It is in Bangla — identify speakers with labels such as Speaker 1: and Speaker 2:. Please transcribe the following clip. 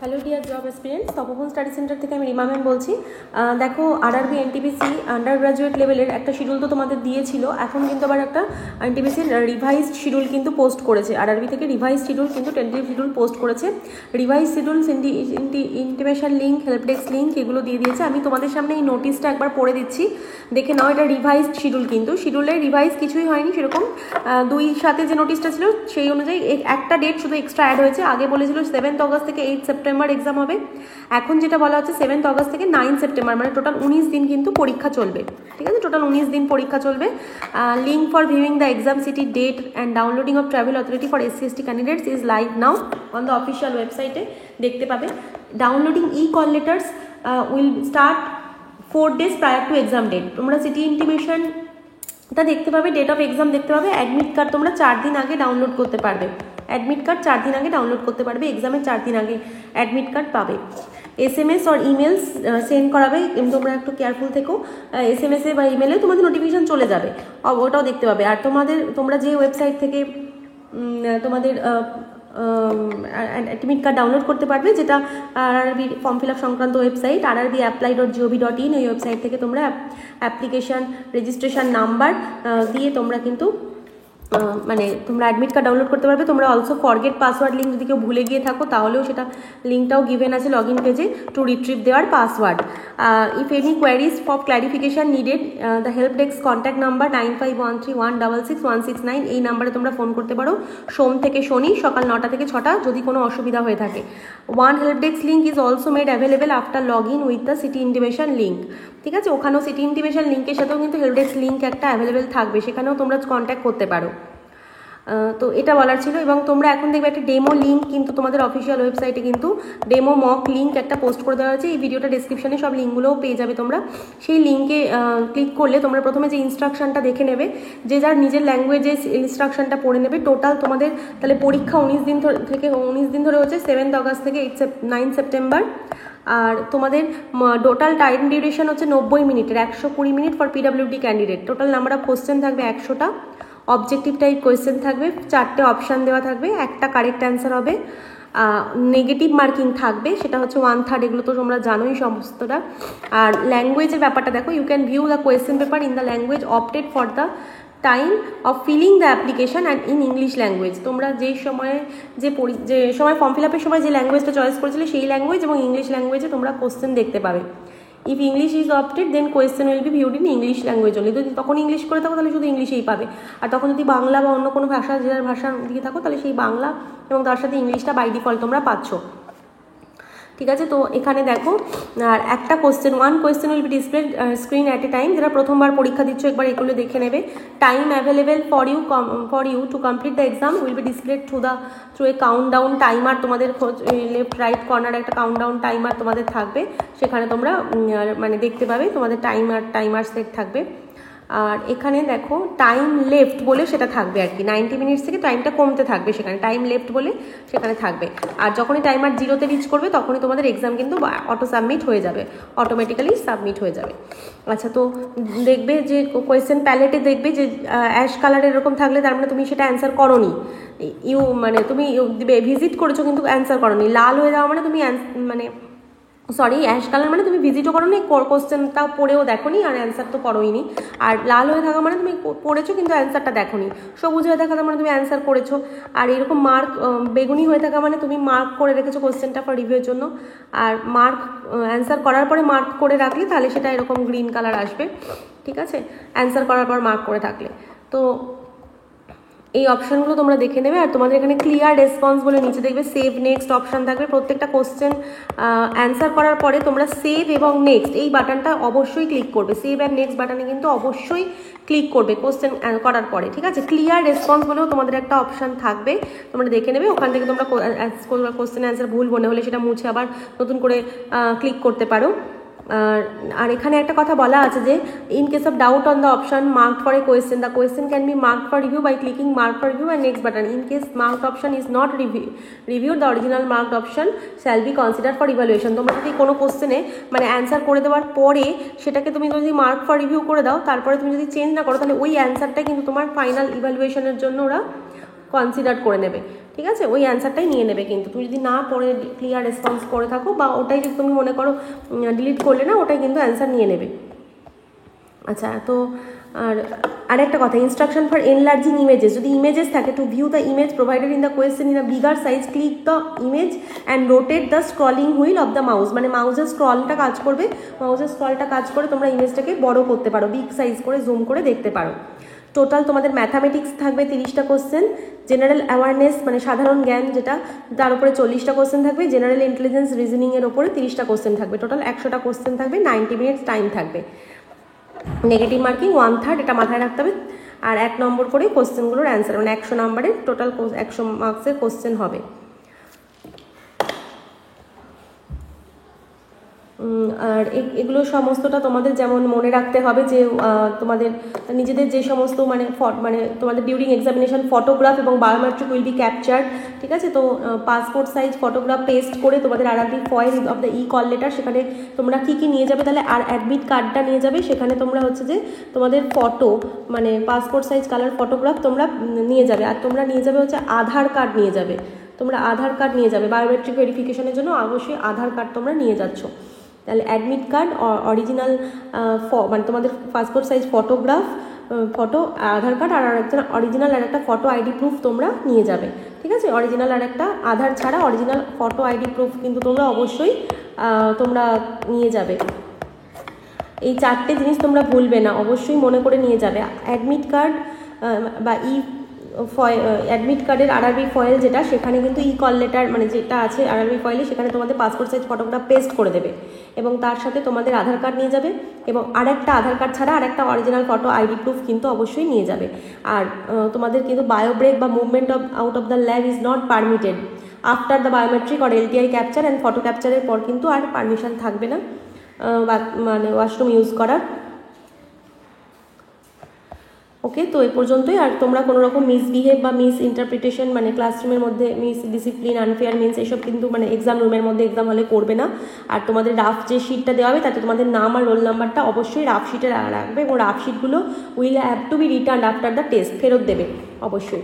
Speaker 1: হ্যালো ডিয়ার জব এক্সপিরিয়েন্স তপোবন স্টাডি সেন্টার থেকে আমি রিমা ম্যাম বলছি। দেখো আরআরবি এনটিপিসি আন্ডার গ্রাজুয়েট লেভেলের একটা শিডিউল তো তোমাদের দিয়েছিল, এখন কিন্তু আবার একটা এনটিপিসির রিভাইজড শিডিউল কিন্তু পোস্ট করেছে। আরআরবি থেকে রিভাইজ শিডিউল কিন্তু টেন্টেটিভ শিডিউল পোস্ট করেছে। Revise schedule intimation link, help desk link এগুলো দিয়ে দিয়েছে। আমি তোমাদের সামনে এই নোটিশটা একবার পড়ে দিচ্ছি, দেখে নাও। এটা রিভাইজড শিডিউল, কিন্তু শিডিউলের রিভাইজ কিছুই হয়নি সেরকম। 2-7 যে নোটিশটা ছিল সেই অনুযায়ী একটা ডেট শুধু এক্সট্রা অ্যাড হয়েছে। আগে বলেছিল 7 অগস্ট থেকে 8 সেপ্টেম্বর এক্সাম হবে, এখন যেটা বলা হচ্ছে 7 অগস্ট থেকে 9 সেপ্টেম্বর, মানে টোটাল 19 দিন কিন্তু পরীক্ষা চলবে। ঠিক আছে, টোটাল 19 দিন পরীক্ষা চলবে। Link for viewing the exam city, date and downloading of travel authority for SC/ST candidates is live now on the official ওয়েবসাইটে দেখতে পাবে। Downloading call letters will start 4 days prior to exam date. তোমরা সিটি ইন্টিমেশন তা দেখতে পাবে, ডেট অফ এক্সাম দেখতে পাবে। অ্যাডমিট কার্ড তোমরা 4 দিন আগে ডাউনলোড করতে পারবে। অ্যাডমিট কার্ড 4 দিন আগে ডাউনলোড করতে পারবে, এক্সামের 4 দিন আগে অ্যাডমিট কার্ড পাবে। SMS আর ইমেলস সেন্ড করাবে, তোমরা একটু কেয়ারফুল থেকো। SMS বা ইমেলে তোমাদের নোটিফিকেশান চলে যাবে, ওটাও দেখতে পাবে। আর তোমরা যে ওয়েবসাইট থেকে তোমাদের অ্যাডমিট কার্ড ডাউনলোড করতে পারবে, যেটা আরআরবি ফর্ম ফিল আপ সংক্রান্ত ওয়েবসাইট rrbapply.gov.in, এই ওয়েবসাইট থেকে তোমরা অ্যাপ্লিকেশান রেজিস্ট্রেশন নাম্বার দিয়ে তোমরা কিন্তু মানে তোমরা অ্যাডমিট কার্ড ডাউনলোড করতে পারবে। তোমরা অলসো ফরগেট পাসওয়ার্ড লিঙ্ক যদি কেউ ভুলে গিয়ে থাকো তাহলেও সেটা লিঙ্কটাও গিভেন আছে লগ ইন পেজে টু রিট্রিভ দেওয়ার password. If any queries for clarification needed, the help desk contact number 9513166169, এই নাম্বারে তোমরা ফোন করতে পারো সোম থেকে শনি সকাল 9টা থেকে 6টা যদি কোনো অসুবিধা হয়ে থাকে। One help desk link is also made available after log in with the city intimation link. ঠিক আছে, ওখানেও সিটি ইন্টিমেশন লিঙ্কের সাথেও কিন্তু হেল্প ডেস্ক লিঙ্ক একটা অ্যাভেলেবেল থাকবে, সেখানেও তোমরা কন্ট্যাক্ট করতে পারো। তো এটা বলার ছিল। এবং তোমরা এখন দেখবে একটা ডেমো লিঙ্ক কিন্তু তোমাদের অফিসিয়াল ওয়েবসাইটে কিন্তু ডেমো মক লিঙ্ক একটা পোস্ট করে দেওয়া হয়েছে। এই ভিডিওটা ডেসক্রিপশনে সব লিঙ্কগুলোও পেয়ে যাবে তোমরা। সেই লিঙ্কে ক্লিক করলে তোমরা প্রথমে যে ইনস্ট্রাকশনটা দেখে নেবে, যে যার নিজের ল্যাঙ্গুয়েজে ইনস্ট্রাকশনটা পড়ে নেবে। টোটাল তোমাদের তাহলে পরীক্ষা 19 দিন ধরে হচ্ছে 7 অগস্ট থেকে 9 সেপ্টেম্বর। আর তোমাদের টোটাল টাইম ডিউরেশন হচ্ছে 90 মিনিটের, 120 minute for PWD candidate. Total number of question থাকবে 100টা। অবজেক্টিভ টাইপ কোয়েশ্চেন থাকবে, 4টে অপশান দেওয়া থাকবে, একটা কারেক্ট অ্যান্সার হবে। নেগেটিভ মার্কিং থাকবে, সেটা হচ্ছে 1/3, এগুলো তো তোমরা জানোই সমস্তটা। আর ল্যাঙ্গুয়েজের ব্যাপারটা দেখো, you can view the question paper in the language opted for the time of filling the application and in English language. তোমরা যে সময় ফর্ম ফিল আপের সময় যে ল্যাঙ্গুয়েজটা চয়েস করেছিলে সেই ল্যাঙ্গুয়েজ এবং ইংলিশ ল্যাঙ্গুয়েজে তোমরা কোয়েশ্চেন দেখতে পাবে। If English is opted then question will be viewed in English language only. যদি তখন ইংলিশ করে থাকো তাহলে শুধু ইংলিশেই পাবে, আর তখন যদি বাংলা বা অন্য কোনো যার ভাষার দিকে থাকো তাহলে সেই বাংলা এবং তার সাথে ইংলিশটা বাই ডিফল্ট তোমরা পাচ্ছ। ঠিক আছে, তো এখানে দেখো আর একটা one question will be display screen at a time. যারা প্রথমবার পরীক্ষা দিচ্ছ একবার এগুলো দেখে নেবে। Time available for you to complete the exam will be displayed through a countdown timer. তোমাদের লেফট রাইট কর্নারে একটা কাউন্টডাউন টাইমার তোমাদের থাকবে, সেখানে তোমরা মানে দেখতে পাবে তোমাদের টাইমার সেট থাকবে। আর এখানে দেখো টাইম লেফট বলে সেটা থাকবে আর কি, 90 মিনিটস থেকে টাইমটা কমতে থাকবে, সেখানে টাইম লেফট বলে সেখানে থাকবে। আর যখনই টাইমার 0তে রিচ করবে তখনই তোমাদের এক্সাম কিন্তু অটো সাবমিট হয়ে যাবে, অটোমেটিক্যালি সাবমিট হয়ে যাবে। আচ্ছা, তো দেখবে যে কোয়েশ্চেন প্যালেটে দেখবে যে অ্যাশ কালারের এরকম থাকলে তার মানে তুমি সেটা অ্যান্সার করোনি, মানে তুমি ভিজিট করেছো কিন্তু অ্যান্সার করোনি। লাল হয়ে যাওয়া মানে তুমি অ্যাশ কালার মানে তুমি ভিজিটও করো নি, কোশ্চেনটাও পড়েও দেখোনি আর অ্যান্সার তো করোইনি। আর লাল হয়ে থাকা মানে তুমি পড়েছো কিন্তু অ্যান্সারটা দেখোনি। সবুজ হয়ে থাকা মানে তুমি অ্যান্সার করেছো। আর এরকম বেগুনি হয়ে থাকা মানে তুমি মার্ক করে রেখেছো কোশ্চেনটা ফর রিভিউর জন্য। আর অ্যান্সার করার পরে মার্ক করে রাখলে তাহলে সেটা এরকম গ্রিন কালার আসবে। ঠিক আছে, অ্যান্সার করার পর মার্ক করে থাকলে। তো এই অপশানগুলো তোমরা দেখে নেবে। আর তোমাদের এখানে ক্লিয়ার রেসপন্স বলে নিচে দেখবে সেভ নেক্সট অপশান থাকবে। প্রত্যেকটা কোশ্চেন অ্যান্সার করার পরে তোমরা সেভ এবং নেক্সট এই বাটনটা অবশ্যই ক্লিক করবে। সেভ অ্যান্ড নেক্সট বাটনে কিন্তু অবশ্যই ক্লিক করবে কোশ্চেন করার পরে। ঠিক আছে, ক্লিয়ার রেসপন্স বলেও তোমাদের একটা অপশান থাকবে, তোমরা দেখে নেবে। ওখান থেকে তোমরা কোশ্চেন অ্যান্সার ভুল মনে হলে সেটা মুছে আবার নতুন করে ক্লিক করতে পারো। আর এখানে একটা কথা বলা আছে যে in case of doubt on the option marked for a question, the question can be marked for review by clicking mark for review and next button. In case marked option is not reviewed the original marked option shall be consider for evaluation. তোমরা যদি কোনো কোশ্চেনে মানে অ্যান্সার করে দেওয়ার পরে সেটাকে তুমি যদি মার্ক ফর রিভিউ করে দাও, তারপরে তুমি যদি চেঞ্জ না করো, তাহলে ওই অ্যান্সারটা কিন্তু তোমার ফাইনাল ইভ্যালুয়েশনের জন্য ওরা কনসিডার করে নেবে, ঠিক আছে, ওই অ্যান্সারটাই নিয়ে নেবে। কিন্তু তুমি যদি না পড়ে ক্লিয়ার রেসপন্স করে থাকো বা ওটাই যদি তুমি মনে করো ডিলিট করলে না, ওটাই কিন্তু অ্যান্সার নিয়ে নেবে। আচ্ছা, তো আরেকটা কথা, ইনস্ট্রাকশন ফর এনলার্জিং ইমেজেস, যদি ইমেজেস থাকে, two view the image provided in the question in a bigger size, click the image and rotate the scrolling wheel of the mouse, মানে মাউসের স্ক্রলটা কাজ করবে, মাউসের স্ক্রলটা কাজ করে তোমরা ইমেজটাকে বড় করতে পারো, বিগ সাইজ করে জুম করে দেখতে পারো। টোটাল তোমাদের ম্যাথামেটিক্স থাকবে 30টা কোশ্চেন, জেনারেল অ্যাওয়ারনেস মানে সাধারণ জ্ঞান যেটা, তার উপরে 40টা কোশ্চেন থাকবে, জেনারেল ইন্টেলিজেন্স রিজনিংয়ের ওপরে 30টা কোশ্চেন থাকবে, টোটাল 100টা কোশ্চেন থাকবে, 90 মিনিটস টাইম থাকবে। নেগেটিভ মার্কিং 1/3, এটা মাথায় রাখতে হবে। আর 1 নম্বর করে কোশ্চেনগুলোর অ্যান্সার, মানে 100 নম্বরের টোটাল 100 মার্কসের কোশ্চেন হবে। আর এগুলো সমস্তটা তোমাদের যেমন মনে রাখতে হবে যে তোমাদের নিজেদের যে সমস্ত মানে তোমাদের ডিউরিং এক্সামিনেশন ফটোগ্রাফ এবং বায়োমেট্রিক উইল বি ক্যাপচার্ড, ঠিক আছে। তো পাসপোর্ট সাইজ ফটোগ্রাফ পেস্ট করে তোমাদের RRB foil of the E call letter, সেখানে তোমরা কী কী নিয়ে যাবে, তাহলে আর অ্যাডমিট কার্ডটা নিয়ে যাবে, সেখানে তোমরা হচ্ছে যে তোমাদের ফটো মানে পাসপোর্ট সাইজ কালার ফটোগ্রাফ তোমরা নিয়ে যাবে। আর তোমরা নিয়ে যাবে হচ্ছে আধার কার্ড নিয়ে যাবে, তোমরা আধার কার্ড নিয়ে যাবে, বায়োমেট্রিক ভেরিফিকেশনের জন্য অবশ্যই আধার কার্ড তোমরা নিয়ে যাচ্ছ। তাহলে অ্যাডমিট কার্ড, অরিজিনাল মানে তোমাদের পাসপোর্ট সাইজ ফটোগ্রাফ, ফটো, আধার কার্ড, আর একটা অরিজিনাল আর একটা ফটো আইডি প্রুফ তোমরা নিয়ে যাবে, ঠিক আছে। অরিজিনাল আর একটা আধার ছাড়া অরিজিনাল ফটো আইডি প্রুফ কিন্তু তোমরা অবশ্যই তোমরা নিয়ে যাবে। এই 4টে জিনিস তোমরা ভুলবে না, অবশ্যই মনে করে নিয়ে যাবে। অ্যাডমিট কার্ড বা অ্যাডমিট কার্ডের আরআরবি ফয়েল যেটা, সেখানে কিন্তু ই কল লেটার মানে যেটা আছে আরআরবি ফয়েলে, সেখানে তোমাদের পাসপোর্ট সাইজ ফটোগ্রাফ পেস্ট করে দেবে, এবং তার সাথে তোমাদের আধার কার্ড নিয়ে যাবে, এবং আরেকটা আধার কার্ড ছাড়া আরেকটা অরিজিনাল ফটো আইডি প্রুফ কিন্তু অবশ্যই নিয়ে যাবে। আর তোমাদের কিন্তু বায়োব্রেক বা movement out of the lab is not permitted after the biometric or LTI capture and photo ক্যাপচারের পর কিন্তু আর পারমিশন থাকবে না মানে ওয়াশরুম ইউজ করার। ওকে, তো এই পর্যন্তই। আর তোমরা কোনো রকম মিসবিহেভ বা মিস ইন্টারপ্রিটেশন মানে ক্লাসরুমের মধ্যে মিস ডিসিপ্লিন, আনফেয়ার মিন্স এসব কিন্তু মানে এক্সাম রুমের মধ্যে এক্সাম হলে করবে না। আর তোমাদের রাফ যে শিটটা দেওয়া হবে তাতে তোমাদের নাম আর রোল নাম্বারটা অবশ্যই রাফ শিটে রাখবে, এবং রাফ শিটগুলো will have to be return after the test, ফেরত দেবে অবশ্যই।